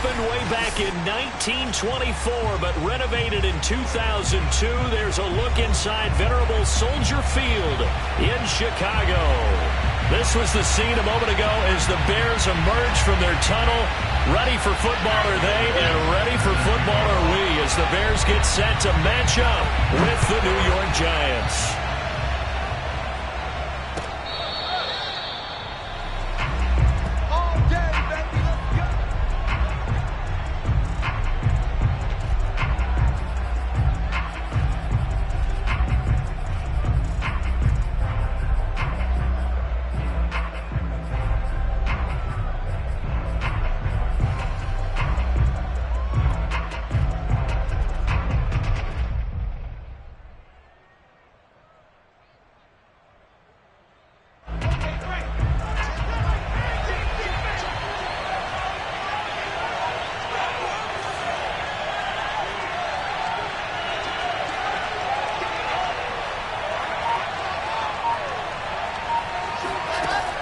opened way back in 1924, but renovated in 2002. There's a look inside venerable Soldier Field in Chicago. This was the scene a moment ago as the Bears emerged from their tunnel. Ready for football are they, and ready for football are we, as the Bears get set to match up with the New York Giants.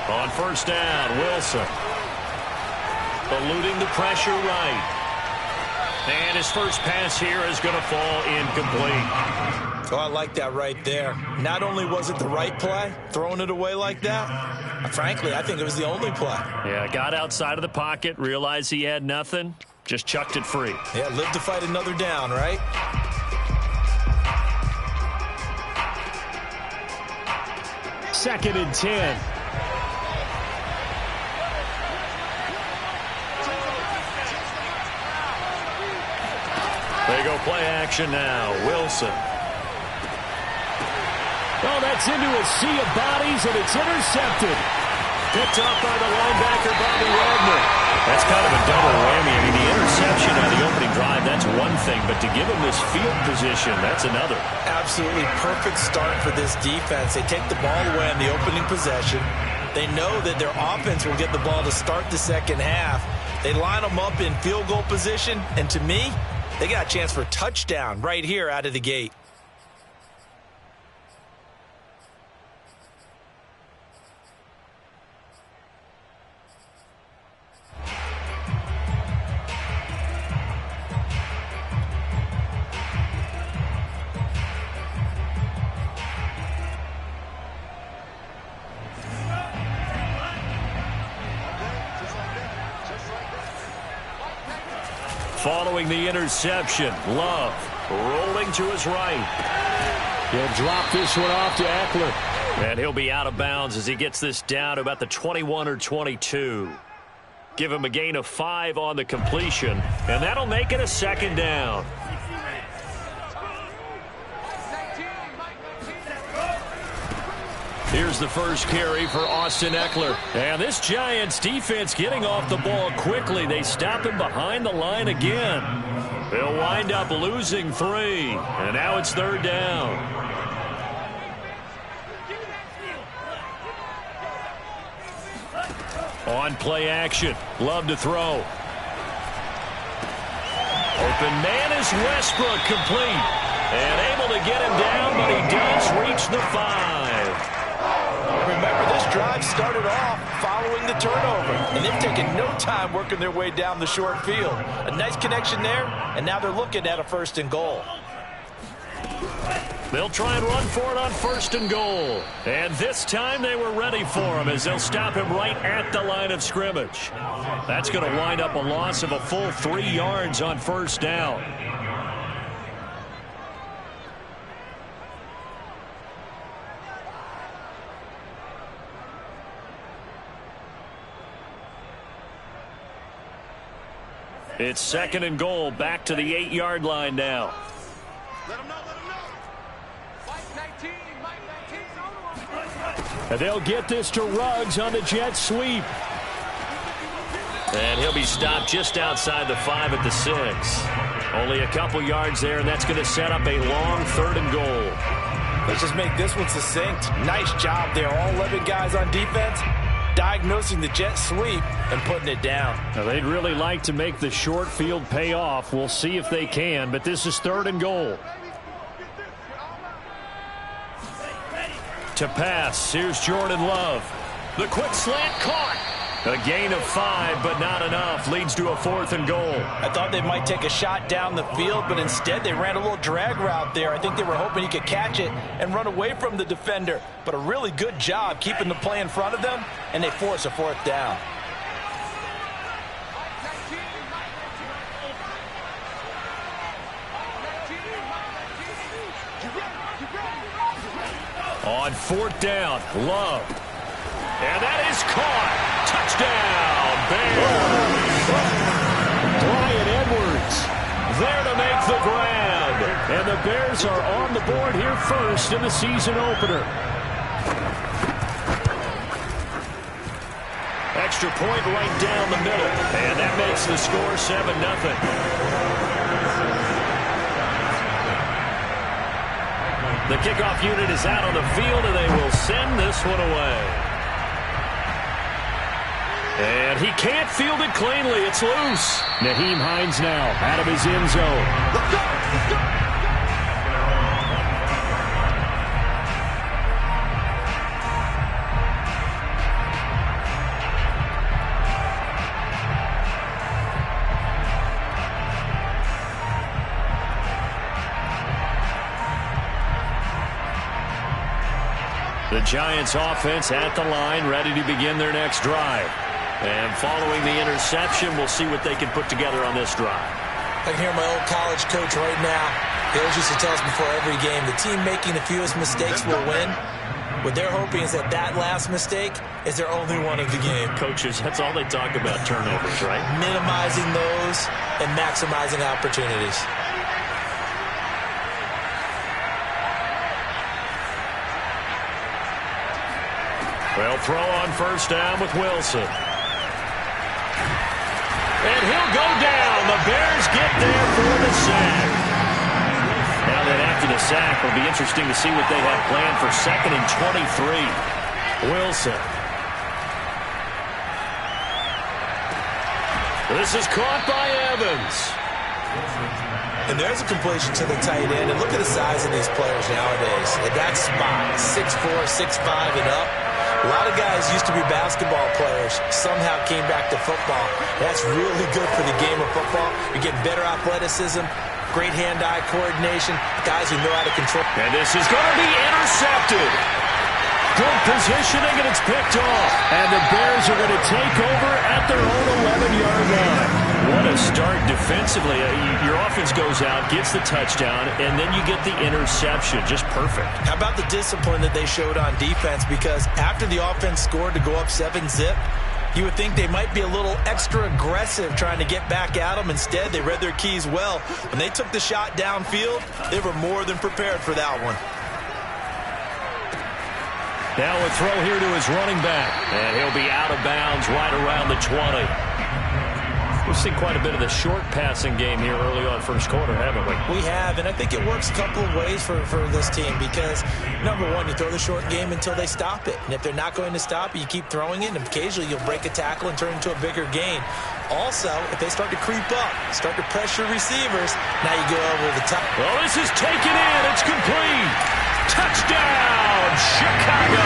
On first down, Wilson. Eluding the pressure right. And his first pass here is going to fall incomplete. Oh, I like that right there. Not only was it the right play, throwing it away like that, frankly, I think it was the only play. Yeah, got outside of the pocket, realized he had nothing, just chucked it free. Yeah, live to fight another down, right? Second and 10. They go play action now. Wilson. Oh, that's into a sea of bodies, and it's intercepted. Picked off by the linebacker, Bobby Wagner. That's kind of a double whammy. I mean, the interception on the opening drive, that's one thing, but to give him this field position, that's another. Absolutely perfect start for this defense. They take the ball away on the opening possession. They know that their offense will get the ball to start the second half. They line them up in field goal position, and to me, they got a chance for a touchdown right here out of the gate. Following the interception, Love rolling to his right. He'll drop this one off to Eckler. And he'll be out of bounds as he gets this down to about the 21 or 22. Give him a gain of 5 on the completion, and that'll make it a second down. Here's the first carry for Austin Eckler. And this Giants defense getting off the ball quickly. They stop him behind the line again. They'll wind up losing 3. And now it's third down. On play action. Love to throw. Open man is Westbrook, complete. And able to get him down, but he does reach the 5. Remember, this drive started off following the turnover, and they've taken no time working their way down the short field. A nice connection there, and now they're looking at a first and goal. They'll try and run for it on first and goal. And this time they were ready for him as they'll stop him right at the line of scrimmage. That's going to wind up a loss of a full 3 yards on first down. It's second and goal, back to the 8-yard line now. And they'll get this to Ruggs on the jet sweep. And he'll be stopped just outside the 5 at the 6. Only a couple yards there, and that's going to set up a long third and goal. Let's just make this one succinct. Nice job there. All 11 guys on defense diagnosing the jet sweep and putting it down. Now, they'd really like to make the short field pay off. We'll see if they can, but this is third and goal. To pass, here's Jordan Love. The quick slant caught. A gain of 5, but not enough. Leads to a 4th and goal. I thought they might take a shot down the field, but instead they ran a little drag route there. I think they were hoping he could catch it and run away from the defender. But a really good job keeping the play in front of them, and they force a 4th down. On 4th down, Love. And that is caught. Touchdown, Bears. Bryan Edwards there to make the grab. And the Bears are on the board here first in the season opener. Extra point right down the middle. And that makes the score 7-0. The kickoff unit is out on the field, and they will send this one away. And he can't field it cleanly. It's loose. Nyheim Hines now out of his end zone. Let's go! Let's go! The Giants offense at the line, ready to begin their next drive. And following the interception, we'll see what they can put together on this drive. I can hear my old college coach right now. He always used to tell us before every game, the team making the fewest mistakes will win. What they're hoping is that that last mistake is their only one of the game. Coaches, that's all they talk about, turnovers, right? Minimizing those and maximizing opportunities. Well, throw on first down with Wilson. And he'll go down. The Bears get there for the sack. Now then, after the sack, it'll be interesting to see what they have planned for 2nd and 23. Wilson. This is caught by Evans. And there's a completion to the tight end. And look at the size of these players nowadays. At that spot, 6'4", 6'5", and up. A lot of guys used to be basketball players, somehow came back to football. That's really good for the game of football. You're getting better athleticism, great hand-eye coordination, guys who know how to control. And this is going to be intercepted. Good positioning, and it's picked off. And the Bears are going to take over at their own 11-yard line. What a start defensively. Your offense goes out, gets the touchdown, and then you get the interception. Just perfect. How about the discipline that they showed on defense? Because after the offense scored to go up 7-zip, you would think they might be a little extra aggressive trying to get back at them. Instead, they read their keys well. When they took the shot downfield, they were more than prepared for that one. Now a throw here to his running back. And he'll be out of bounds right around the 20. We've seen quite a bit of the short passing game here early on first quarter, haven't we? We have, and I think it works a couple of ways for this team because, number one, you throw the short game until they stop it. And if they're not going to stop it, you keep throwing it, and occasionally you'll break a tackle and turn it into a bigger gain. Also, if they start to creep up, start to pressure receivers, now you go over the top. Well, this is taken in. It's complete. Touchdown, Chicago.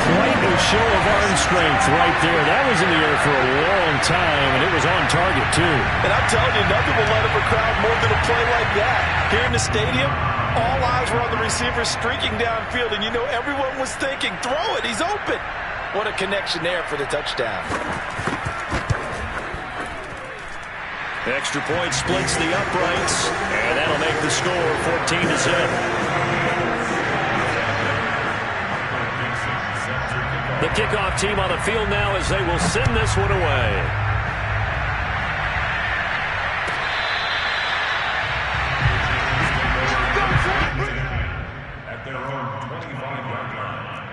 Quite a show of arm strength right there. That was in the air for a long time, and it was on target, too. And I'm telling you, nothing will light up a crowd more than a play like that. Here in the stadium, all eyes were on the receiver streaking downfield, and you know everyone was thinking, throw it, he's open. What a connection there for the touchdown. Extra point splits the uprights, and that'll make the score 14-0. The kickoff team on the field now as they will send this one away. At their own 25-yard line.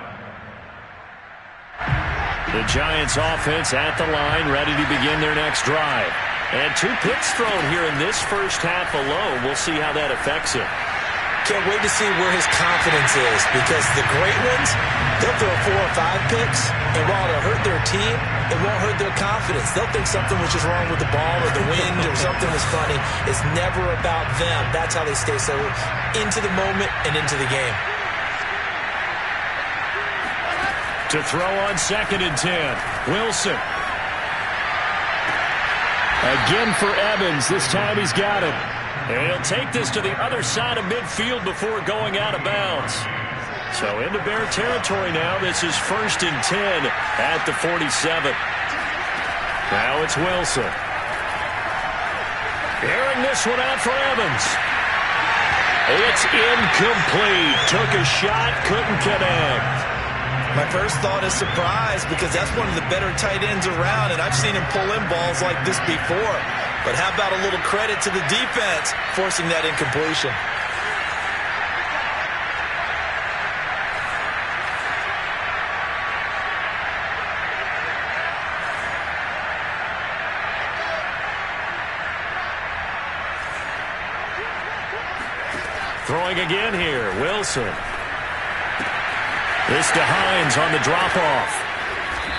The Giants offense at the line, ready to begin their next drive. And 2 picks thrown here in this first half alone. We'll see how that affects him. Can't wait to see where his confidence is because the great ones, they'll throw 4 or 5 picks, and while it'll hurt their team, it won't hurt their confidence. They'll think something was just wrong with the ball or the wind or something was funny. It's never about them. That's how they stay so into the moment and into the game. To throw on 2nd and 10. Wilson. Again for Evans. This time he's got it. And he'll take this to the other side of midfield before going out of bounds. So into Bear territory now. This is 1st and 10 at the 47. Now it's Wilson. Airing this one out for Evans. It's incomplete. Took a shot, couldn't connect. My first thought is surprise because that's one of the better tight ends around, and I've seen him pull in balls like this before. But how about a little credit to the defense forcing that incompletion? Throwing again here, Wilson. This to Hines on the drop-off.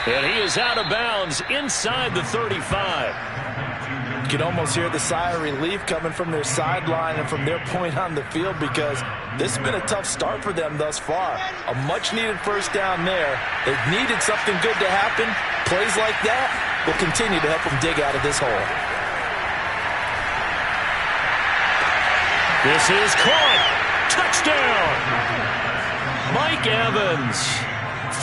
And he is out of bounds inside the 35. You can almost hear the sigh of relief coming from their sideline and from their point on the field because this has been a tough start for them thus far. A much-needed first down there. They've needed something good to happen. Plays like that will continue to help them dig out of this hole. This is caught. Touchdown. Mike Evans,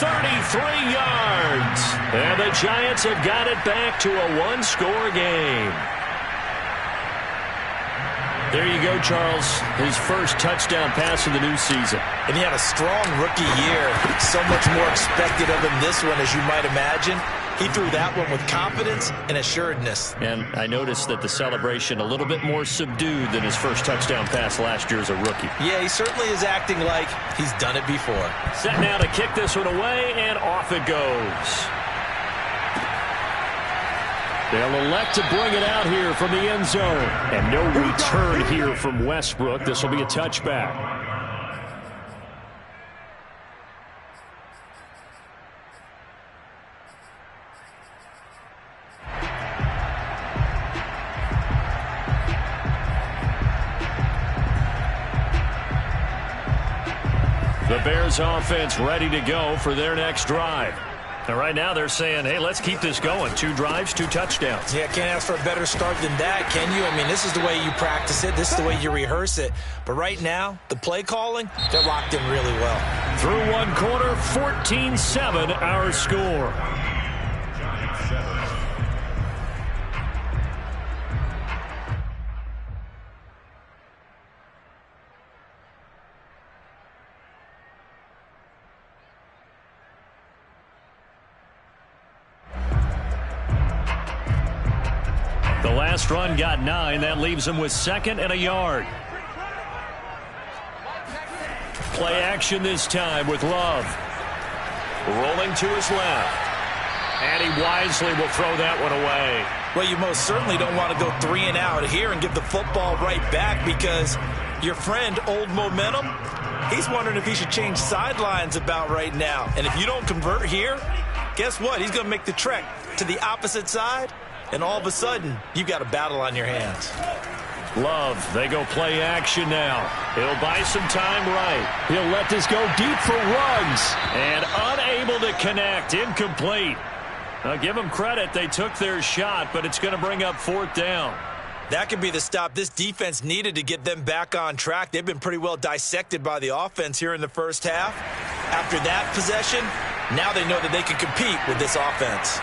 33 yards. And the Giants have got it back to a one-score game. There you go, Charles. His first touchdown pass of the new season. And he had a strong rookie year. So much more expected of him this one, as you might imagine. He threw that one with confidence and assuredness. And I noticed that the celebration a little bit more subdued than his first touchdown pass last year as a rookie. Yeah, he certainly is acting like he's done it before. Set now to kick this one away, and off it goes. They'll elect to bring it out here from the end zone. And no return here from Westbrook. This will be a touchback. The Bears offense ready to go for their next drive. And right now they're saying, hey, let's keep this going. 2 drives, 2 touchdowns. Yeah, can't ask for a better start than that, can you? I mean, this is the way you practice it. This is the way you rehearse it. But right now, the play calling, they're locked in really well. Through one quarter, 14-7 our score. The last run got 9. That leaves him with 2nd and a yard. Play action this time with Love. Rolling to his left. And he wisely will throw that one away. Well, you most certainly don't want to go 3 and out here and give the football right back because your friend, Old Momentum, he's wondering if he should change sidelines about right now. And if you don't convert here, guess what? He's going to make the trek to the opposite side. And all of a sudden, you've got a battle on your hands. Love, they go play action now. He'll buy some time right. He'll let this go deep for Ruggs. And unable to connect. Incomplete. Now, give them credit. They took their shot, but it's going to bring up 4th down. That could be the stop this defense needed to get them back on track. They've been pretty well dissected by the offense here in the first half. After that possession, now they know that they can compete with this offense.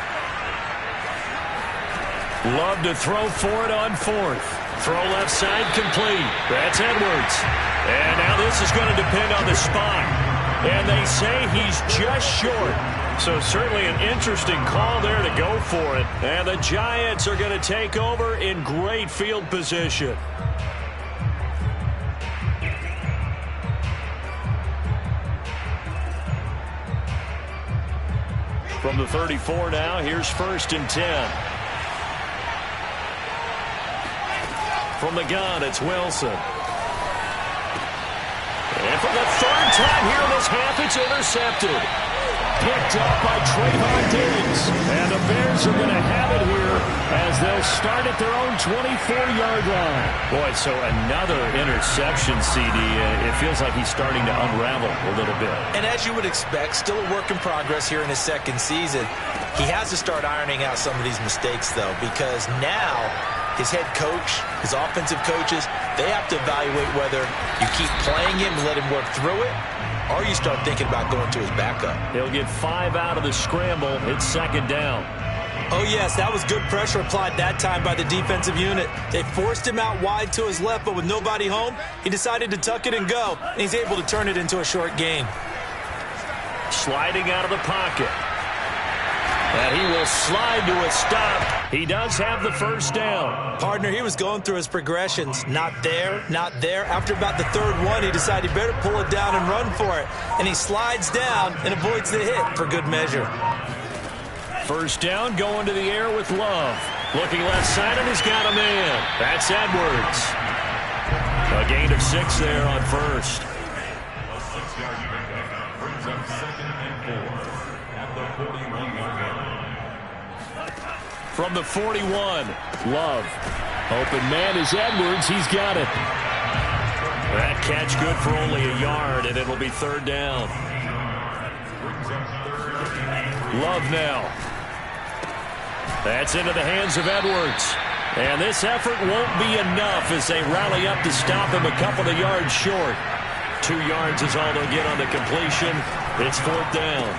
Love to throw for it on 4th. Throw left side complete. That's Edwards. And now this is going to depend on the spot. And they say he's just short. So certainly an interesting call there to go for it. And the Giants are going to take over in great field position. From the 34 now, here's 1st and 10. From the gun, it's Wilson. And for the 3rd time here in this half, it's intercepted. Picked up by Trayvon Diggs. And the Bears are going to have it here as they'll start at their own 24-yard line. Boy, so another interception, CD. It feels like he's starting to unravel a little bit. And as you would expect, still a work in progress here in his second season. He has to start ironing out some of these mistakes, though, because now his head coach, his offensive coaches, they have to evaluate whether you keep playing him and let him work through it, or you start thinking about going to his backup. He'll get 5 out of the scramble. It's second down. Oh, yes, that was good pressure applied that time by the defensive unit. They forced him out wide to his left, but with nobody home, he decided to tuck it and go, and he's able to turn it into a short gain. Sliding out of the pocket. And he will slide to a stop. He does have the first down. Partner, he was going through his progressions. Not there, not there. After about the third one, he decided he better pull it down and run for it. And he slides down and avoids the hit for good measure. First down, going to the air with Love. Looking left side, and he's got a man. That's Edwards. A gain of 6 there on first. A 6-yard pickup brings up 2nd and 4 at the 41-yard line. From the 41, Love. Open man is Edwards. He's got it. That catch good for only a yard, and it'll be third down. Love now. That's into the hands of Edwards. And this effort won't be enough as they rally up to stop him a couple of yards short. 2 yards is all they'll get on the completion. It's fourth down.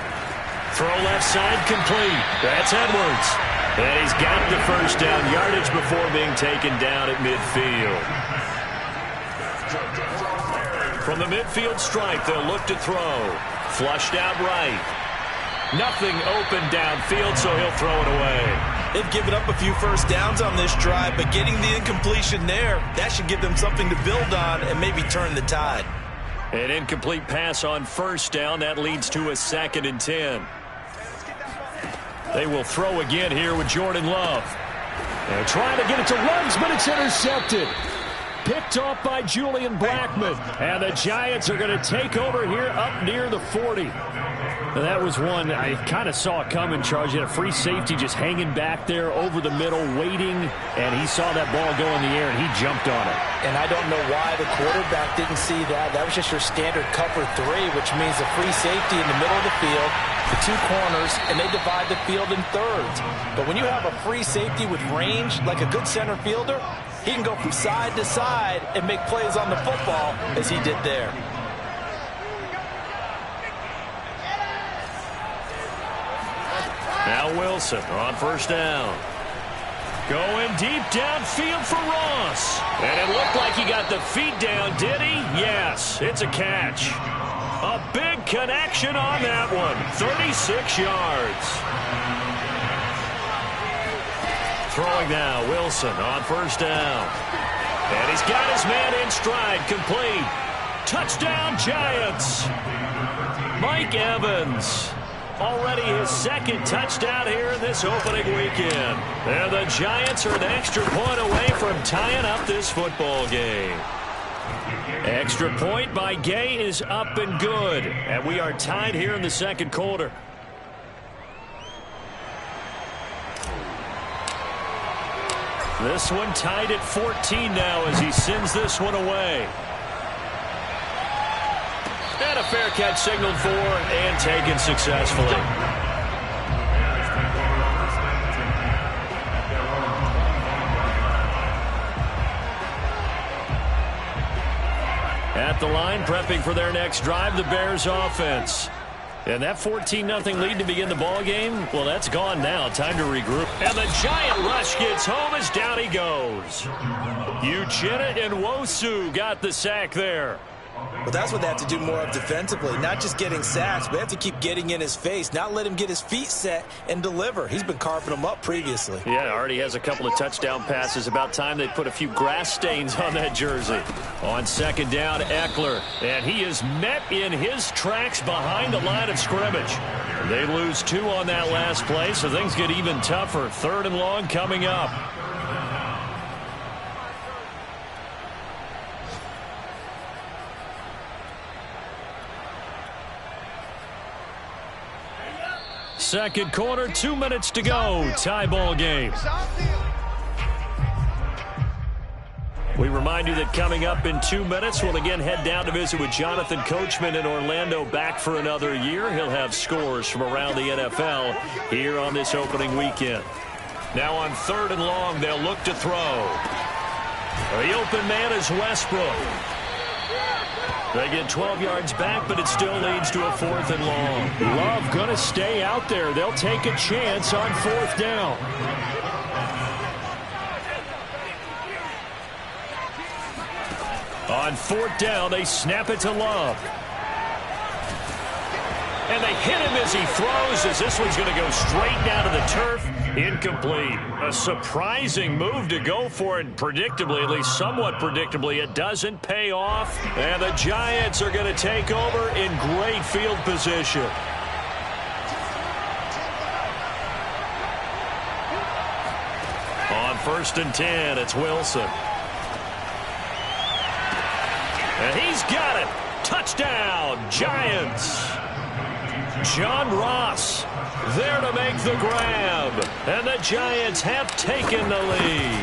Throw left side complete. That's Edwards. And he's got the first down yardage before being taken down at midfield. From the midfield stripe, they'll look to throw. Flushed out right. Nothing open downfield, so he'll throw it away. They've given up a few first downs on this drive, but getting the incompletion there, that should give them something to build on and maybe turn the tide. An incomplete pass on first down. That leads to a 2nd and 10. They will throw again here with Jordan Love. They're trying to get it to Ruggs, but it's intercepted. Picked off by Julian Blackmon. And the Giants are going to take over here up near the 40. Now that was one I kind of saw it coming, Charles. You had a free safety just hanging back there over the middle, waiting, and he saw that ball go in the air, and he jumped on it. And I don't know why the quarterback didn't see that. That was just your standard cover 3, which means a free safety in the middle of the field, the 2 corners, and they divide the field in thirds. But when you have a free safety with range, like a good center fielder, he can go from side to side and make plays on the football as he did there. Now Wilson on first down. Going deep downfield for Ross. And it looked like he got the feet down, did he? Yes, it's a catch. A big connection on that one. 36 yards. Throwing now, Wilson on first down. And he's got his man in stride, complete. Touchdown, Giants. Mike Evans. Already his 2nd touchdown here in this opening weekend. And the Giants are an extra point away from tying up this football game. Extra point by Gay is up and good. And we are tied here in the second quarter. This one tied at 14 now as he sends this one away. And a fair catch signaled for and taken successfully. At the line, prepping for their next drive, the Bears offense. And that 14-0 lead to begin the ball game, well, that's gone now. Time to regroup. And the giant rush gets home as down he goes. Uchenna Nwosu got the sack there. Well, that's what they have to do more of defensively. Not just getting sacks, but they have to keep getting in his face. Not let him get his feet set and deliver. He's been carving them up previously. Yeah, already has a couple of touchdown passes. About time they put a few grass stains on that jersey. On second down, Eckler. And he is met in his tracks behind the line of scrimmage. They lose 2 on that last play, so things get even tougher. 3rd and long coming up. Second quarter, 2 minutes to go. Tie ball game. We remind you that coming up in 2 minutes, we'll again head down to visit with Jonathan Coachman in Orlando, back for another year. He'll have scores from around the NFL here on this opening weekend. Now on 3rd and long, they'll look to throw. The open man is Westbrook. They get 12 yards back, but it still leads to a 4th and long. Love going to stay out there. They'll take a chance on 4th down. On 4th down, they snap it to Love. And they hit him as he throws, as this one's going to go straight down to the turf. Incomplete. A surprising move to go for it. Predictably, at least somewhat predictably, it doesn't pay off. And the Giants are going to take over in great field position. On 1st and 10, it's Wilson. And he's got it. Touchdown, Giants. John Ross there to make the grab. And the Giants have taken the lead.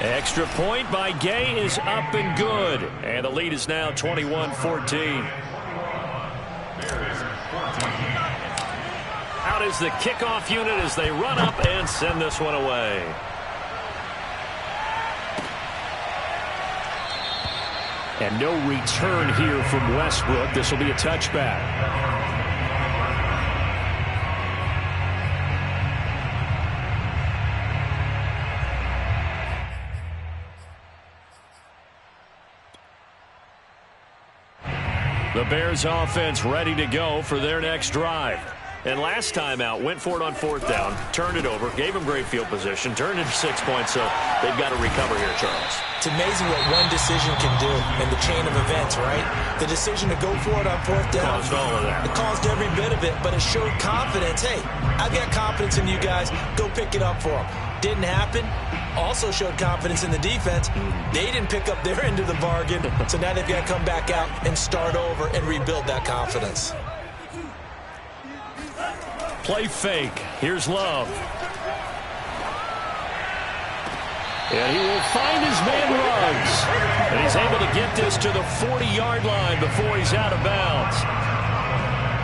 Extra point by Gay is up and good. And the lead is now 21-14. Out is the kickoff unit as they run up and send this one away. And no return here from Westbrook. This will be a touchback. The Bears offense ready to go for their next drive. And last time out, went for it on 4th down, turned it over, gave them great field position, turned it to 6 points, so they've got to recover here, Charles. It's amazing what one decision can do in the chain of events, right? The decision to go for it on 4th down. Caused all of that. It caused every bit of it, but it showed confidence. Hey, I've got confidence in you guys. Go pick it up for them. Didn't happen. Also showed confidence in the defense. They didn't pick up their end of the bargain, so now they've got to come back out and start over and rebuild that confidence. Play fake. Here's Love. And he will find his man Ruggs. And he's able to get this to the 40-yard line before he's out of bounds.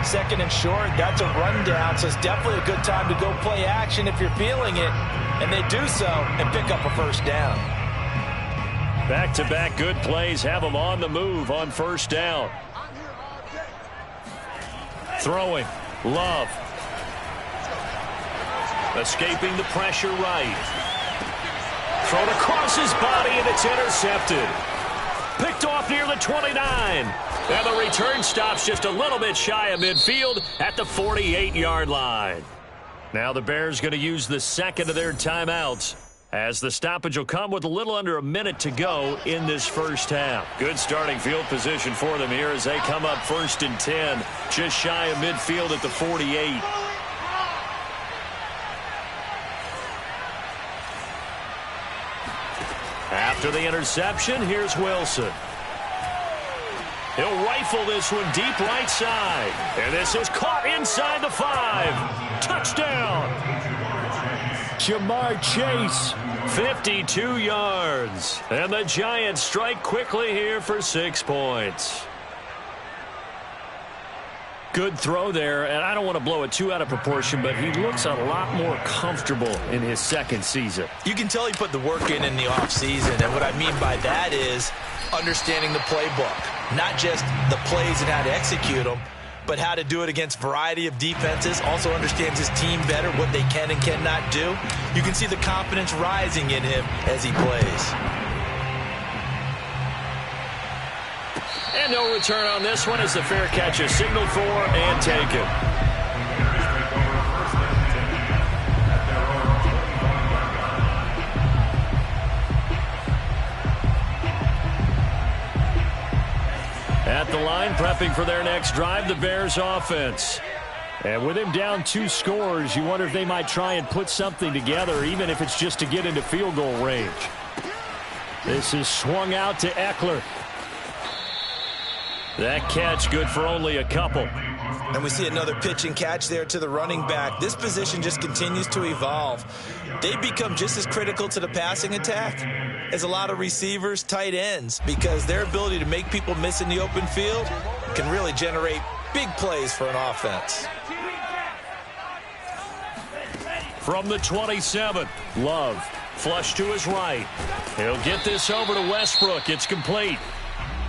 2nd and short, that's a rundown, so it's definitely a good time to go play action if you're feeling it. And they do so and pick up a 1st down. Back-to-back good plays have them on the move on 1st down. Throwing. Love. Escaping the pressure right. Thrown across his body, and it's intercepted. Picked off near the 29. And the return stops just a little bit shy of midfield at the 48-yard line. Now the Bears going to use the 2nd of their timeouts, as the stoppage will come with a little under a minute to go in this 1st half. Good starting field position for them here as they come up 1st and 10, just shy of midfield at the 48. After the interception, here's Wilson. He'll rifle this one deep right side. And this is caught inside the 5. Touchdown. Jamar Chase, 52 yards. And the Giants strike quickly here for 6 points. Good throw there, and I don't want to blow it too out of proportion, but he looks a lot more comfortable in his 2nd season. You can tell he put the work in the offseason, and what I mean by that is understanding the playbook. Not just the plays and how to execute them, but how to do it against a variety of defenses. Also understands his team better, what they can and cannot do. You can see the confidence rising in him as he plays. And no return on this one as the fair catch is signaled for and taken. At the line, prepping for their next drive, the Bears offense. And with him down 2 scores, you wonder if they might try and put something together, even if it's just to get into field goal range. This is swung out to Eckler. That catch good for only a couple. And we see another pitch and catch there to the running back. This position just continues to evolve. They become just as critical to the passing attack as a lot of receivers, tight ends, because their ability to make people miss in the open field can really generate big plays for an offense. From the 27, Love, flush to his right. He'll get this over to Westbrook. It's complete.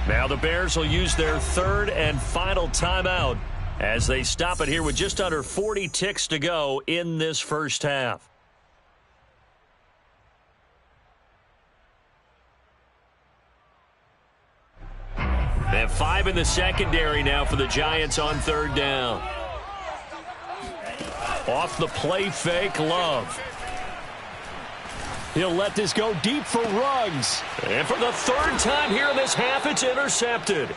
Now the Bears will use their third and final timeout as they stop it here with just under 40 ticks to go in this first half. They have 5 in the secondary now for the Giants on third down. Off the play fake, Love. He'll let this go deep for Ruggs. And for the third time here in this half, it's intercepted.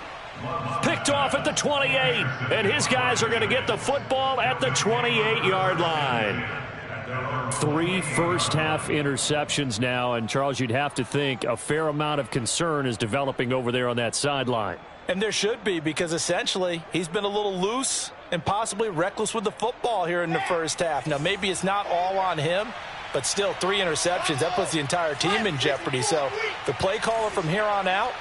Picked off at the 28. And his guys are going to get the football at the 28-yard line. 3 first-half interceptions now. And, Charles, you'd have to think a fair amount of concern is developing over there on that sideline. And there should be, because essentially he's been a little loose and possibly reckless with the football here in the first half. Now, maybe it's not all on him, but still 3 interceptions. That puts the entire team in jeopardy. So the play caller from here on out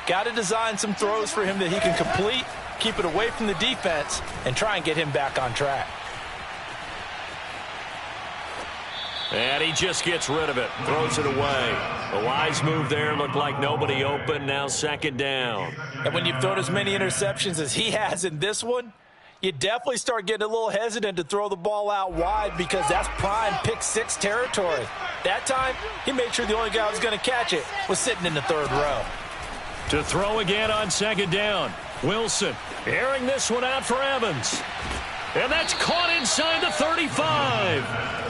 got to design some throws for him that he can complete, keep it away from the defense, and try and get him back on track. And he just gets rid of it, throws it away. The wise move there, looked like nobody open, now second down. And when you've thrown as many interceptions as he has in this one, you definitely start getting a little hesitant to throw the ball out wide, because that's prime pick 6 territory. That time, he made sure the only guy who was going to catch it was sitting in the third row. To throw again on second down, Wilson airing this one out for Evans. And that's caught inside the 35.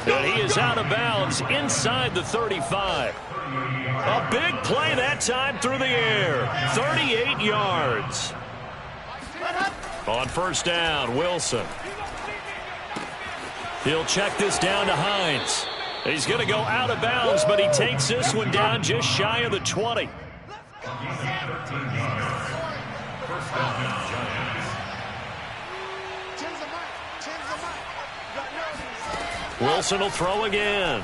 And he is out of bounds inside the 35. A big play that time through the air. 38 yards. On first down, Wilson. He'll check this down to Hines. He's going to go out of bounds, but he takes this one down just shy of the 20. Wilson will throw again.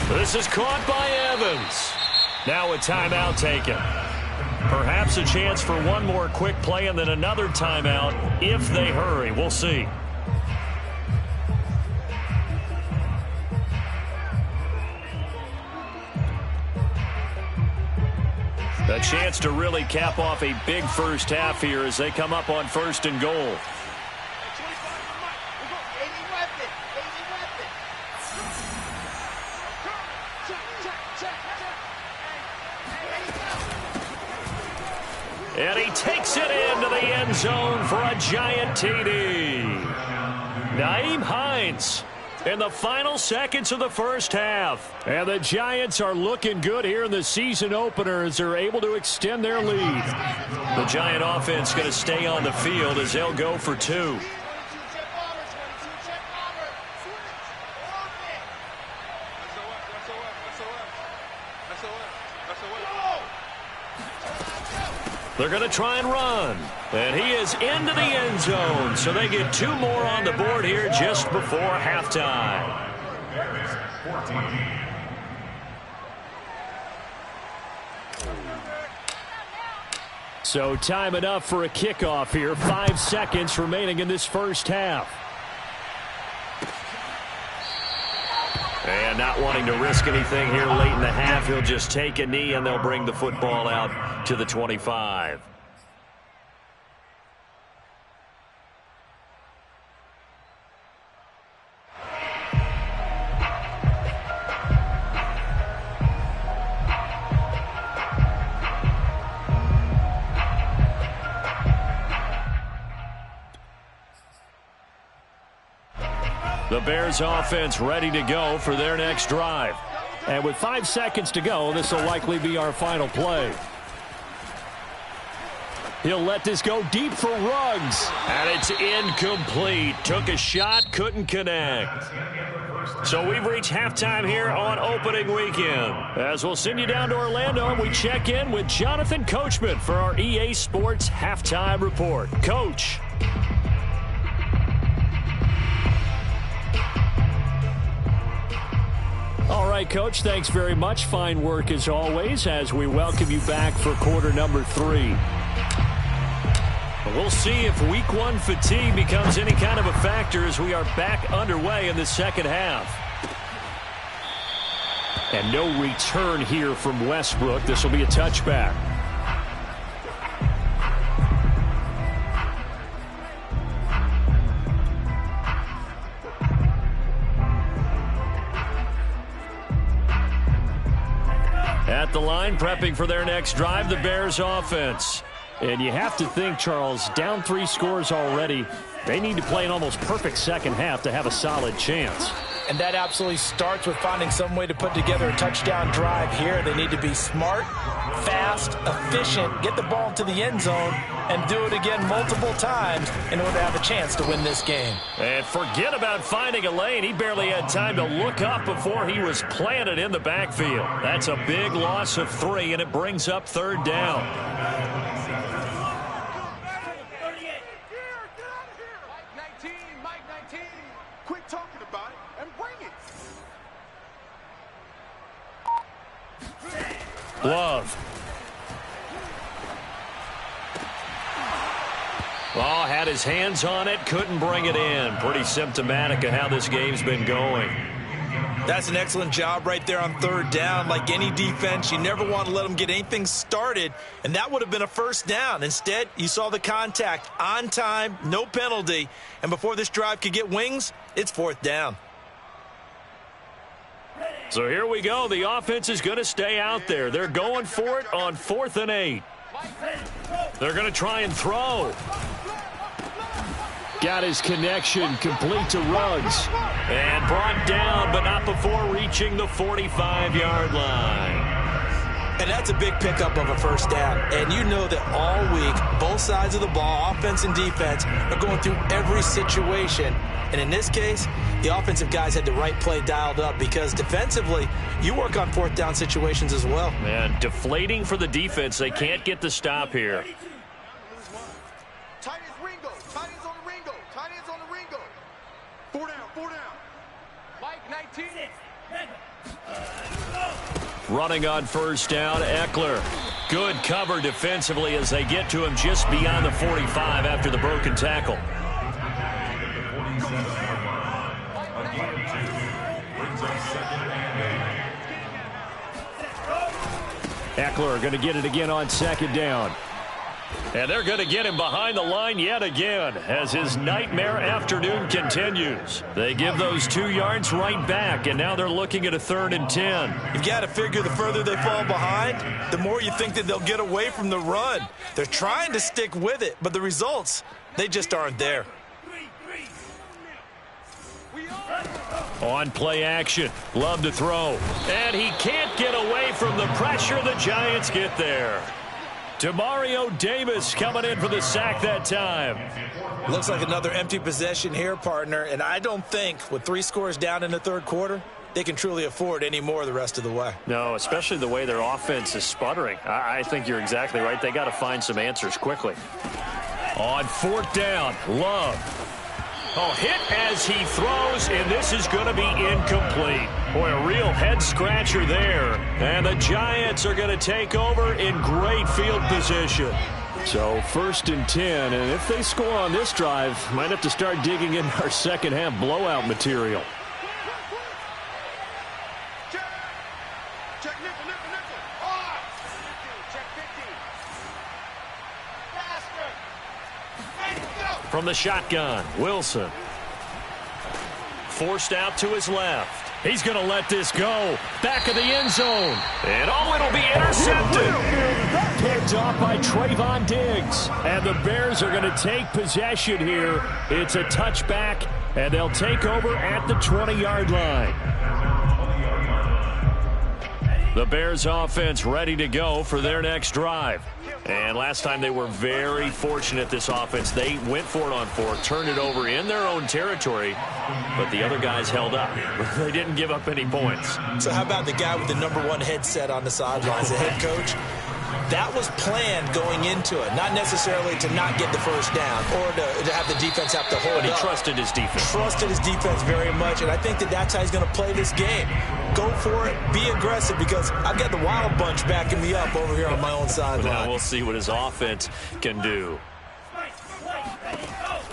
This is caught by Evans. Now a timeout taken. Perhaps a chance for one more quick play and then another timeout if they hurry. We'll see. A chance to really cap off a big first half here as they come up on first and goal. And he takes it into the end zone for a giant TD. Nyheim Hines in the final seconds of the first half. And the Giants are looking good here in the season opener as they're able to extend their lead. The Giant offense going to stay on the field as they'll go for 2. They're going to try and run. And he is into the end zone. So they get 2 more on the board here just before halftime. So time enough for a kickoff here. 5 seconds remaining in this first half. And not wanting to risk anything here late in the half, he'll just take a knee and they'll bring the football out to the 25. The Bears offense ready to go for their next drive. And with 5 seconds to go, this will likely be our final play. He'll let this go deep for Ruggs. And it's incomplete. Took a shot, couldn't connect. So we've reached halftime here on opening weekend. As we'll send you down to Orlando, and we check in with Jonathan Coachman for our EA Sports Halftime Report. Coach. All right, Coach, thanks very much. Fine work as always as we welcome you back for quarter number 3. We'll see if week 1 fatigue becomes any kind of a factor as we are back underway in the second half. And no return here from Westbrook. This will be a touchback. At the line, prepping for their next drive, the Bears offense. And you have to think, Charles, down 3 scores already. They need to play an almost perfect second half to have a solid chance. And that absolutely starts with finding some way to put together a touchdown drive here. They need to be smart, fast, efficient, get the ball to the end zone, and do it again multiple times in order to have a chance to win this game. And forget about finding a lane. He barely had time to look up before he was planted in the backfield. That's a big loss of 3, and it brings up 3rd down. Love. Oh, had his hands on it, couldn't bring it in. Pretty symptomatic of how this game's been going. That's an excellent job right there on 3rd down. Like any defense, you never want to let them get anything started, and that would have been a 1st down. Instead, you saw the contact on time, no penalty, and before this drive could get wings, it's 4th down. So here we go. The offense is going to stay out there. They're going for it on 4th and 8. They're going to try and throw. Got his connection complete to Ruggs. And brought down, but not before reaching the 45-yard line. And that's a big pickup of a 1st down. And you know that all week, both sides of the ball, offense and defense, are going through every situation. And in this case, the offensive guys had the right play dialed up because defensively, you work on 4th down situations as well. Man, deflating for the defense. They can't get the stop here. Tight ends Ringo. Tight ends on the Ringo. Tight ends on the Ringo. 4 down. 4 down. Mike 19. Running on 1st down, Eckler. Good cover defensively as they get to him just beyond the 45 after the broken tackle. Eckler going to get it again on 2nd down. And they're going to get him behind the line yet again as his nightmare afternoon continues. They give those 2 yards right back, and now they're looking at a 3rd and 10. You've got to figure the further they fall behind, the more you think that they'll get away from the run. They're trying to stick with it, but the results, they just aren't there. On play action, Love to throw. And he can't get away from the pressure. The Giants get there. Demario Davis coming in for the sack that time. Looks like another empty possession here, partner. And I don't think with 3 scores down in the 3rd quarter, they can truly afford any more the rest of the way. No, especially the way their offense is sputtering. I think you're exactly right. They got to find some answers quickly. On 4th down, Love. Oh, hit as he throws, and this is going to be incomplete. Boy, a real head-scratcher there. And the Giants are going to take over in great field position. So 1st and 10, and if they score on this drive, might have to start digging in our second half blowout material. Check nickel, nickel, nickel. Oh! Check 50. Faster. From the shotgun, Wilson. Forced out to his left. He's going to let this go. Back of the end zone. And oh, it'll be intercepted. Picked off by Trayvon Diggs. And the Bears are going to take possession here. It's a touchback, and they'll take over at the 20-yard line. The Bears offense ready to go for their next drive. And last time they were very fortunate, this offense. They went for it on fourth, turned it over in their own territory, but the other guys held up. They didn't give up any points. So how about the guy with the #1 headset on the sidelines, the head coach? That was planned going into it, not necessarily to not get the first down or to have the defense have to hold But he up. trusted his defense. Trusted his defense very much, and I think that's how he's going to play this game. Go for it, be aggressive, because I've got the Wild Bunch backing me up over here on my own sideline. Now we'll see what his offense can do.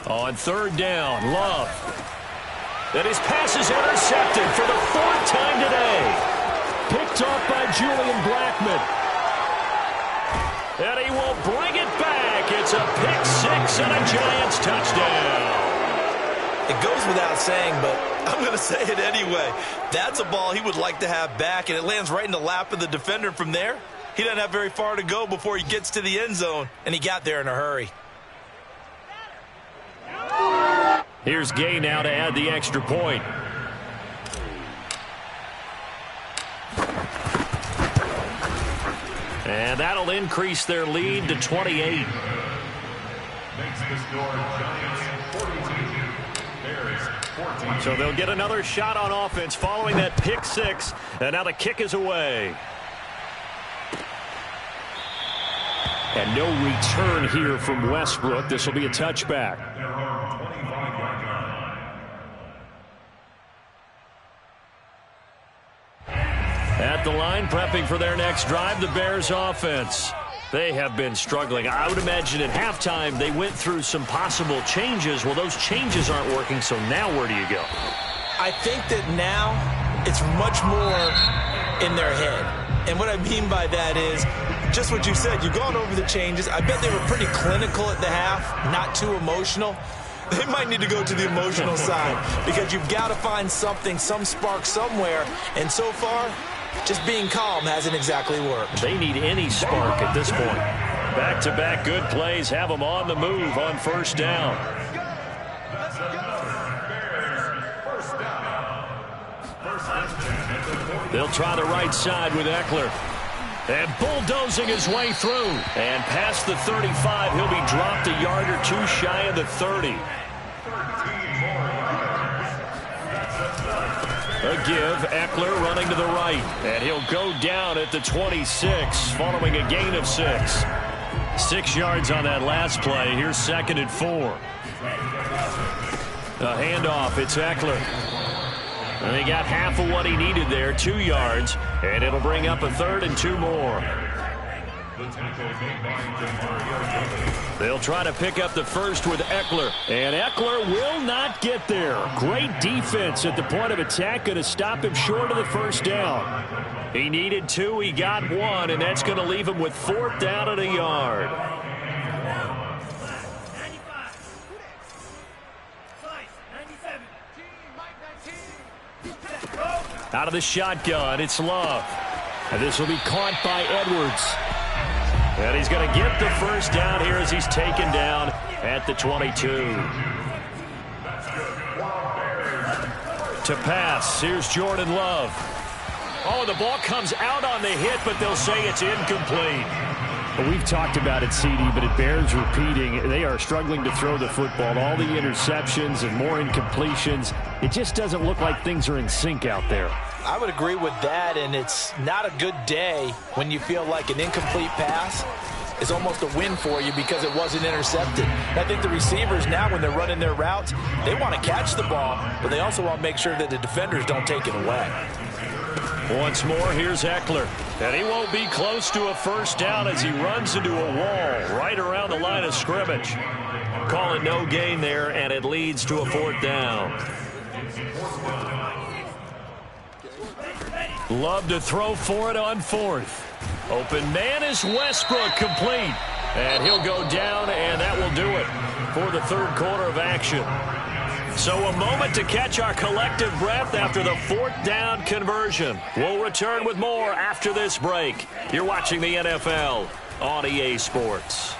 On third down, Love. And his pass is intercepted for the 4th time today. Picked off by Julian Blackmon. And he will bring it back. It's a pick six and a Giants touchdown. It goes without saying, but I'm going to say it anyway. That's a ball he would like to have back, and it lands right in the lap of the defender from there. He doesn't have very far to go before he gets to the end zone, and he got there in a hurry. Here's Gay now to add the extra point. And that'll increase their lead to 28. Makes the score Giants 42, Bears 14. So they'll get another shot on offense following that pick six. And now the kick is away. And no return here from Westbrook. This will be a touchback. At the line, prepping for their next drive, the Bears offense. They have been struggling. I would imagine at halftime they went through some possible changes. Well, those changes aren't working, so now where do you go? I think that now it's much more in their head. And what I mean by that is just what you said. You've gone over the changes. I bet they were pretty clinical at the half, not too emotional. They might need to go to the emotional side because you've got to find something, some spark somewhere. And so far, just being calm hasn't exactly worked. They need any spark at this point. Back-to-back good plays have them on the move on first down. They'll try the right side with Eckler. And bulldozing his way through. And past the 35, he'll be dropped a yard or two shy of the 30. A give, Eckler running to the right. And he'll go down at the 26, following a gain of 6. 6 yards on that last play. Here's 2nd and 4. A handoff, it's Eckler. And he got half of what he needed there, 2 yards. And it'll bring up a 3rd and 2 more. They'll try to pick up the first with Eckler. And Eckler will not get there. Great defense at the point of attack. Going to stop him short of the first down. He needed 2. He got 1. And that's going to leave him with 4th down and a yard. Out of the shotgun, it's Love. And this will be caught by Edwards. And he's going to get the first down here as he's taken down at the 22. To pass, here's Jordan Love. Oh, the ball comes out on the hit, but they'll say it's incomplete. Well, we've talked about it, CD, but it bears repeating. They are struggling to throw the football. All the interceptions and more incompletions. It just doesn't look like things are in sync out there. I would agree with that, and it's not a good day when you feel like an incomplete pass is almost a win for you because it wasn't intercepted. And I think the receivers now, when they're running their routes, they want to catch the ball, but they also want to make sure that the defenders don't take it away. Once more, here's Eckler. And he won't be close to a first down as he runs into a wall right around the line of scrimmage. Call it no gain there, and it leads to a 4th down. Love to throw for it on 4th. Open man is Westbrook, complete. And he'll go down, and that will do it for the 3rd quarter of action. So a moment to catch our collective breath after the 4th down conversion. We'll return with more after this break. You're watching the NFL on EA Sports.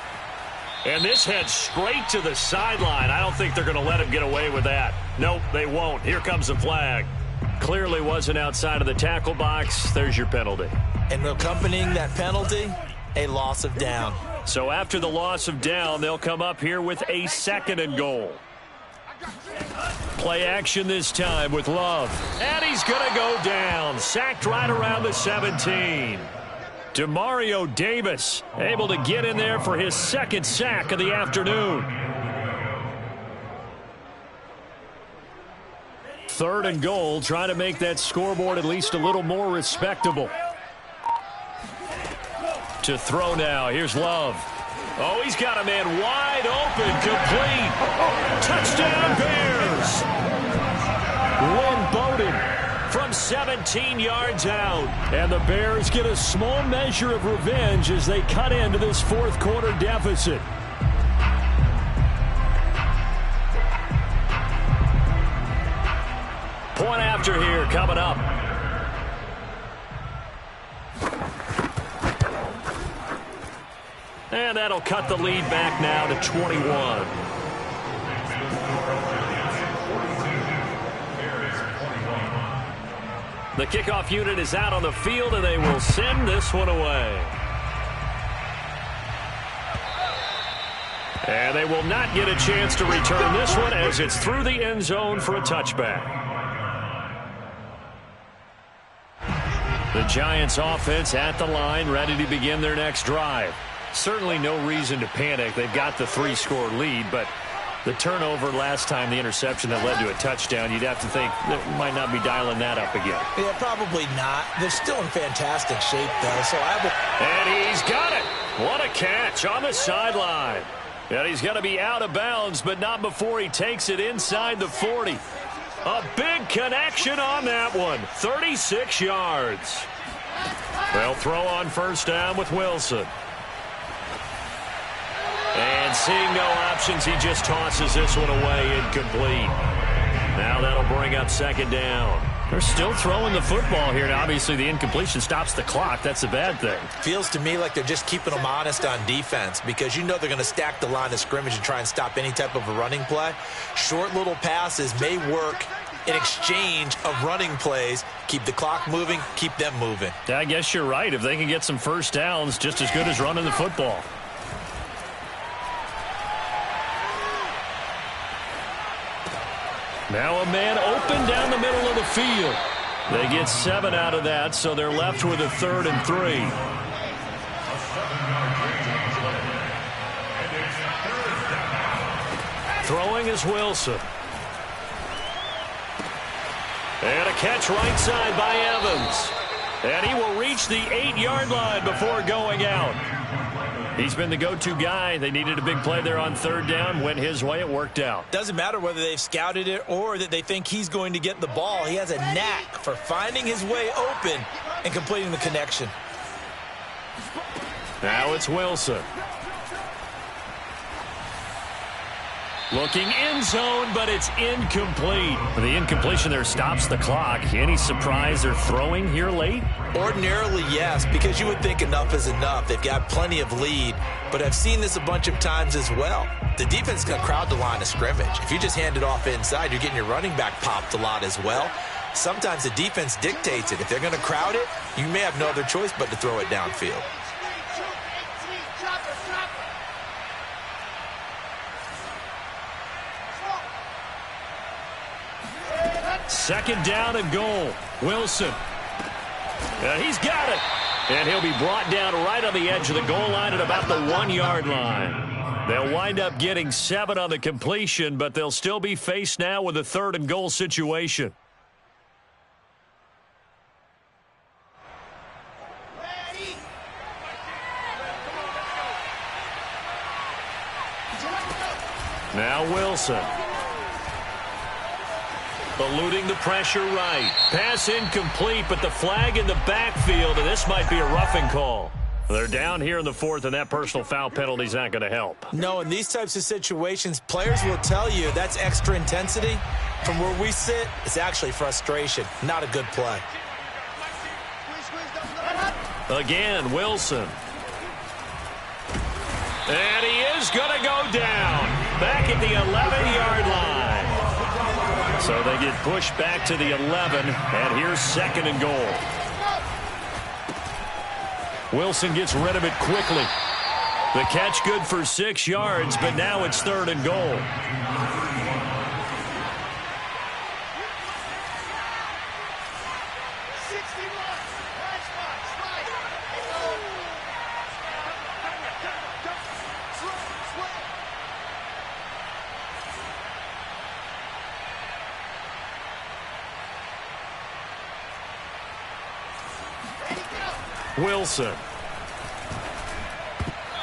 And this heads straight to the sideline. I don't think they're going to let him get away with that. Nope, they won't. Here comes the flag. Clearly wasn't outside of the tackle box. There's your penalty. And accompanying that penalty, a loss of down. So after the loss of down, they'll come up here with a 2nd and goal. Play action this time with Love. And he's going to go down. Sacked right around the 17. Demario Davis able to get in there for his 2nd sack of the afternoon. 3rd and goal, trying to make that scoreboard at least a little more respectable. To throw now. Here's Love. Oh, he's got a man wide open, complete. Touchdown, Bears. Lynn Bowden from 17 yards out. And the Bears get a small measure of revenge as they cut into this 4th quarter deficit. Point after here coming up. And that'll cut the lead back now to 21. The kickoff unit is out on the field, and they will send this one away. And they will not get a chance to return this one as it's through the end zone for a touchback. The Giants offense at the line, ready to begin their next drive. Certainly no reason to panic. They've got the 3-score lead, but the turnover last time, the interception that led to a touchdown, you'd have to think that might not be dialing that up again. Yeah, probably not. They're still in fantastic shape, though. So and he's got it. What a catch on the sideline. And he's going to be out of bounds, but not before he takes it inside the 40. A big connection on that one. 36 yards. They'll throw on 1st down with Wilson. And seeing no options, he just tosses this one away, incomplete. Now that'll bring up 2nd down. They're still throwing the football here. Now, obviously, the incompletion stops the clock. That's a bad thing. Feels to me like they're just keeping them honest on defense because you know they're going to stack the line of scrimmage and try and stop any type of a running play. Short little passes may work in exchange of running plays. Keep the clock moving, keep them moving. Yeah, I guess you're right. If they can get some 1st downs, just as good as running the football. Now a man open down the middle of the field. They get 7 out of that, so they're left with a 3rd and 3. Throwing is Wilson. And a catch right side by Evans. And he will reach the 8-yard line before going out. He's been the go-to guy. They needed a big play there on 3rd down. Went his way. It worked out. Doesn't matter whether they've scouted it or that they think he's going to get the ball. He has a knack for finding his way open and completing the connection. Now it's Wilson. Looking in zone, but it's incomplete. The incompletion there stops the clock. Any surprise they're throwing here late? Ordinarily, yes, because you would think enough is enough. They've got plenty of lead, but I've seen this a bunch of times as well. The defense is going to crowd the line of scrimmage. If you just hand it off inside, you're getting your running back popped a lot as well. Sometimes the defense dictates it. If they're going to crowd it, you may have no other choice but to throw it downfield. Second down and goal. Wilson. He's got it. And he'll be brought down right on the edge of the goal line at about the 1-yard line. They'll wind up getting 7 on the completion, but they'll still be faced now with a 3rd and goal situation. Now Wilson. Eluding the pressure right. Pass incomplete, but the flag in the backfield, and this might be a roughing call. They're down here in the 4th, and that personal foul penalty is not going to help. No, in these types of situations, players will tell you that's extra intensity. From where we sit, it's actually frustration. Not a good play. Again, Wilson. And he is going to go down. Back at the 11-yard line. So they get pushed back to the 11, and here's 2nd and goal. Wilson gets rid of it quickly. The catch good for 6 yards, but now it's 3rd and goal. Wilson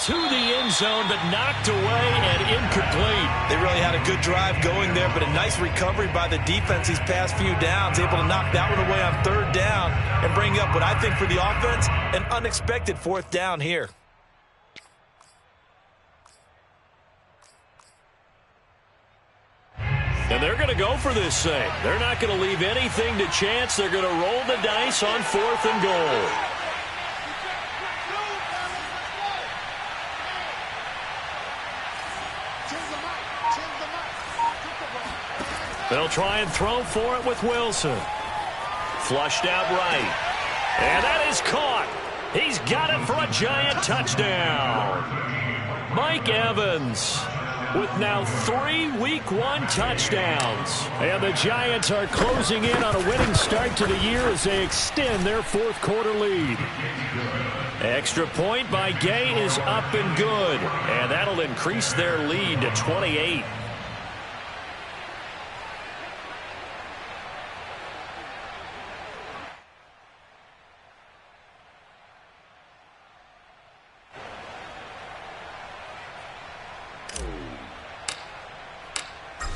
to the end zone, but knocked away and incomplete. They really had a good drive going there, but a nice recovery by the defense these past few downs, able to knock that one away on 3rd down and bring up what I think for the offense, an unexpected 4th down here. And they're going to go for this thing. They're not going to leave anything to chance. They're going to roll the dice on 4th and goal. They'll try and throw for it with Wilson. Flushed out right. And that is caught. He's got it for a Giant touchdown. Mike Evans with now 3 Week 1 touchdowns. And the Giants are closing in on a winning start to the year as they extend their 4th quarter lead. Extra point by Gay is up and good. And that'll increase their lead to 28.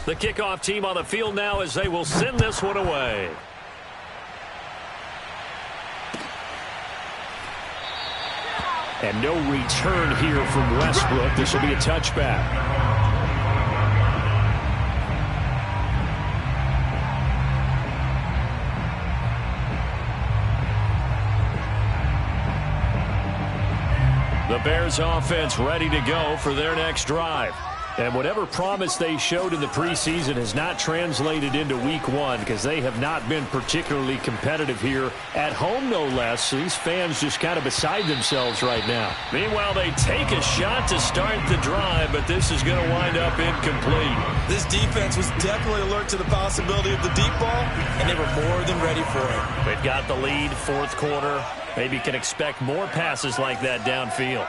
The kickoff team on the field now as they will send this one away. And no return here from Westbrook. This will be a touchback. The Bears offense ready to go for their next drive. And whatever promise they showed in the preseason has not translated into Week 1 because they have not been particularly competitive here at home, no less. So these fans just kind of beside themselves right now. Meanwhile, they take a shot to start the drive, but this is going to wind up incomplete. This defense was definitely alert to the possibility of the deep ball, and they were more than ready for it. They've got the lead, 4th quarter. Maybe can expect more passes like that downfield.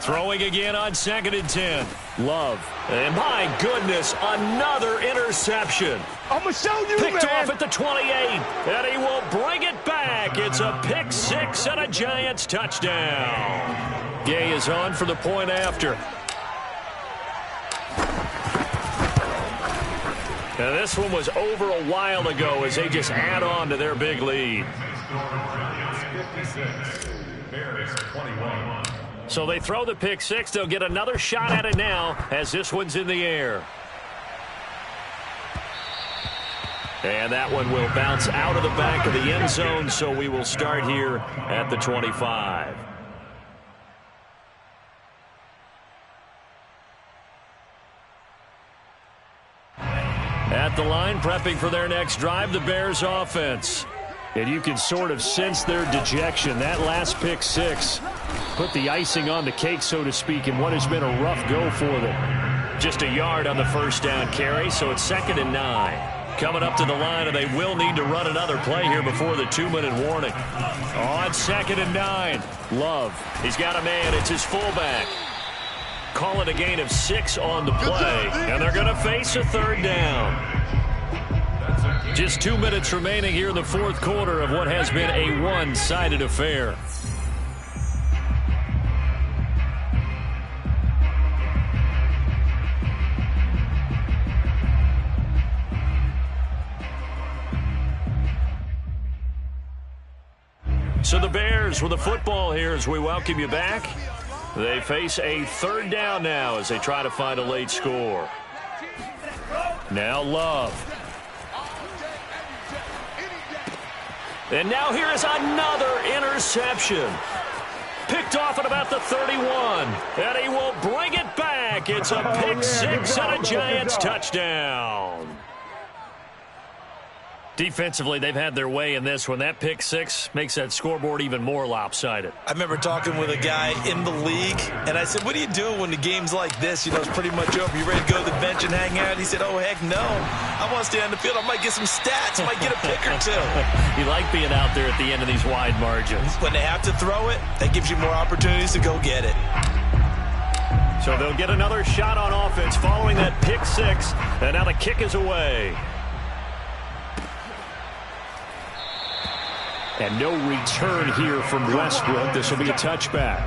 Throwing again on 2nd and 10. Love. And my goodness, another interception. I'm going to show you, Picked off at the 28. And he will bring it back. It's a pick 6 and a Giants touchdown. Gay is on for the point after. Now this one was over a while ago as they just add on to their big lead. 56, Bears 21. So they throw the pick 6. They'll get another shot at it now as this one's in the air. And that one will bounce out of the back of the end zone, so we will start here at the 25. At the line, prepping for their next drive, the Bears offense. And you can sort of sense their dejection. That last pick 6 put the icing on the cake, so to speak, in what has been a rough go for them. Just a yard on the 1st down carry, so it's 2nd and 9. Coming up to the line, and they will need to run another play here before the 2-minute warning. On 2nd and 9, Love. He's got a man. It's his fullback. Call it a gain of 6 on the play, and they're going to face a 3rd down. Just 2 minutes remaining here in the 4th quarter of what has been a one-sided affair. So the Bears with the football here as we welcome you back. They face a 3rd down now as they try to find a late score. Now Love. And now here is another interception. Picked off at about the 31. And he will bring it back. It's a pick 6 and a Giants touchdown. Defensively, they've had their way in this one. That pick six makes that scoreboard even more lopsided. I remember talking with a guy in the league, and I said, what do you do when the game's like this? You know, it's pretty much over. You ready to go to the bench and hang out? He said, oh, heck no. I want to stay on the field. I might get some stats. I might get a pick or two. You like being out there at the end of these wide margins. When they have to throw it, that gives you more opportunities to go get it. So they'll get another shot on offense following that pick six, and now the kick is away. And no return here from Westbrook. This will be a touchback.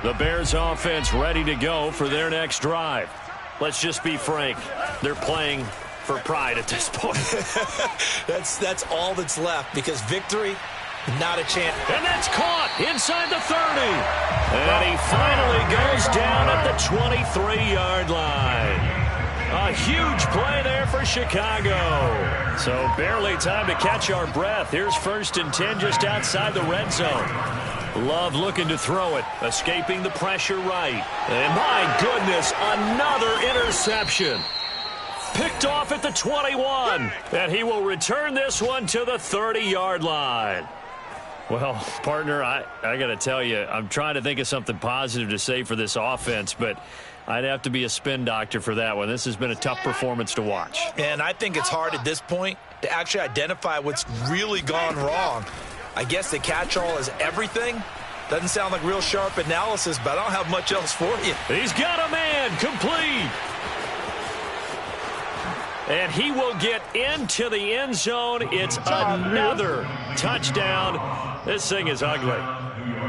The Bears offense ready to go for their next drive. Let's just be frank. They're playing for pride at this point. That's all that's left, because victory, not a chance. And that's caught inside the 30. And he finally goes down at the 23-yard line. A huge play there for Chicago. So barely time to catch our breath. Here's 1st and 10 just outside the red zone. Love looking to throw it, escaping the pressure right. And my goodness, another interception. Picked off at the 21. And he will return this one to the 30-yard line. Well, partner, I got to tell you, I'm trying to think of something positive to say for this offense, but I'd have to be a spin doctor for that one. This has been a tough performance to watch. And I think it's hard at this point to actually identify what's really gone wrong. I guess the catch-all is everything. Doesn't sound like real sharp analysis, but I don't have much else for you. He's got a man complete. And he will get into the end zone. It's another touchdown. This thing is ugly.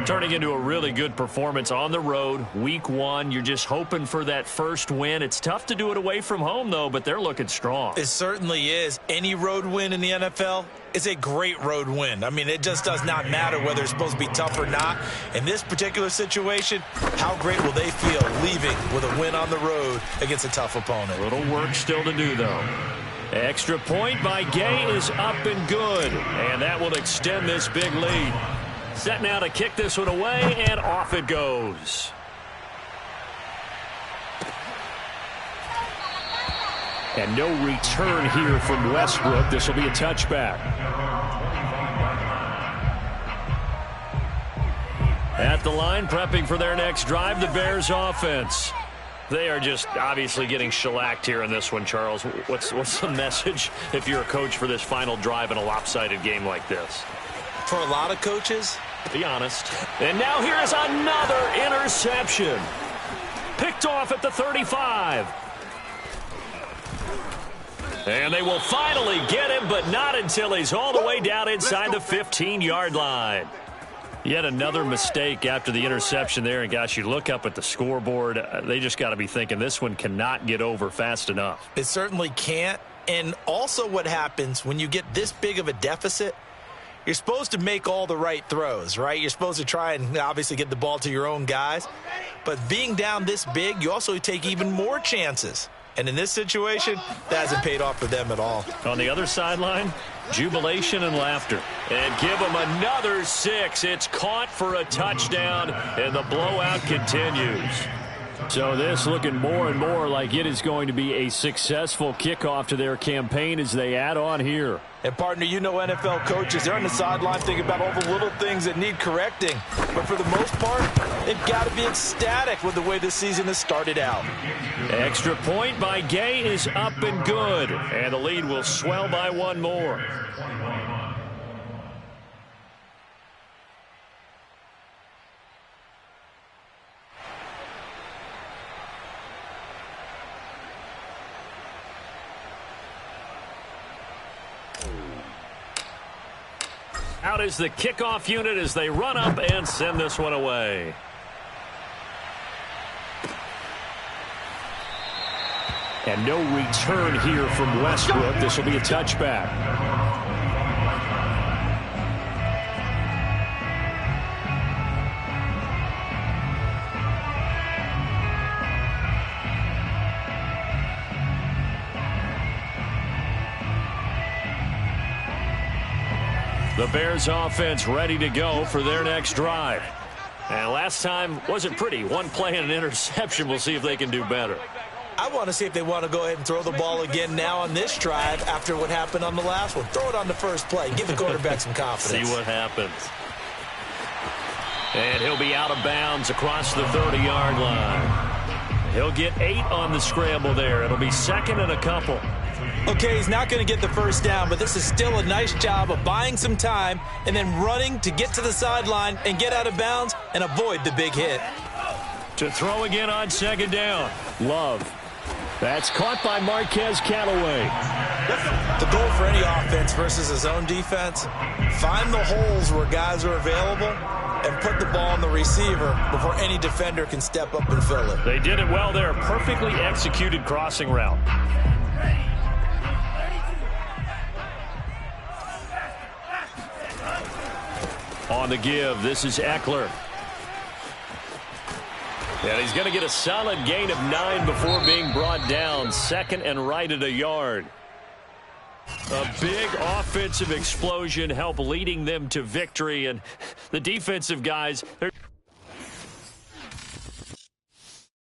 Turning into a really good performance on the road. Week 1, you're just hoping for that first win. It's tough to do it away from home, though, but they're looking strong. It certainly is. Any road win in the NFL is a great road win. I mean, it just does not matter whether it's supposed to be tough or not. In this particular situation, how great will they feel leaving with a win on the road against a tough opponent? A little work still to do, though. Extra point by Gay is up and good, and that will extend this big lead. Set now to kick this one away, and off it goes. And no return here from Westbrook. This will be a touchback. At the line, prepping for their next drive, the Bears offense. They are just obviously getting shellacked here in this one, Charles. What's the message if you're a coach for this final drive in a lopsided game like this? For a lot of coaches, be honest. And now here is another interception. Picked off at the 35. And they will finally get him, but not until he's all the way down inside the 15-yard line. Yet another mistake after the interception there. And, gosh, you look up at the scoreboard. They just got to be thinking this one cannot get over fast enough. It certainly can't. And also what happens when you get this big of a deficit, you're supposed to make all the right throws, right? You're supposed to try and obviously get the ball to your own guys. But being down this big, you also take even more chances. And in this situation, that hasn't paid off for them at all. On the other sideline, jubilation and laughter. And give them another 6. It's caught for a touchdown, and the blowout continues. So this looking more and more like it is going to be a successful kickoff to their campaign as they add on here. And, partner, you know NFL coaches, they're on the sideline thinking about all the little things that need correcting. But for the most part, they've got to be ecstatic with the way this season has started out. Extra point by Gay is up and good. And the lead will swell by one more. Out is the kickoff unit as they run up and send this one away. And no return here from Westbrook. This will be a touchback. The Bears offense ready to go for their next drive. And last time wasn't pretty. One play and an interception. We'll see if they can do better. I want to see if they want to go ahead and throw the ball again now on this drive after what happened on the last one. Throw it on the first play. Give the quarterback some confidence. See what happens. And he'll be out of bounds across the 30-yard line. He'll get 8 on the scramble there. It'll be second and a couple. Okay, he's not going to get the first down, but this is still a nice job of buying some time and then running to get to the sideline and get out of bounds and avoid the big hit. To throw again on second down. Love. That's caught by Marquez Callaway. The goal for any offense versus his own defense, find the holes where guys are available and put the ball on the receiver before any defender can step up and fill it. They did it well there. Perfectly executed crossing route. On the give, this is Eckler. And he's going to get a solid gain of 9 before being brought down. Second and right at a yard. A big offensive explosion helped leading them to victory. And the defensive guys, they're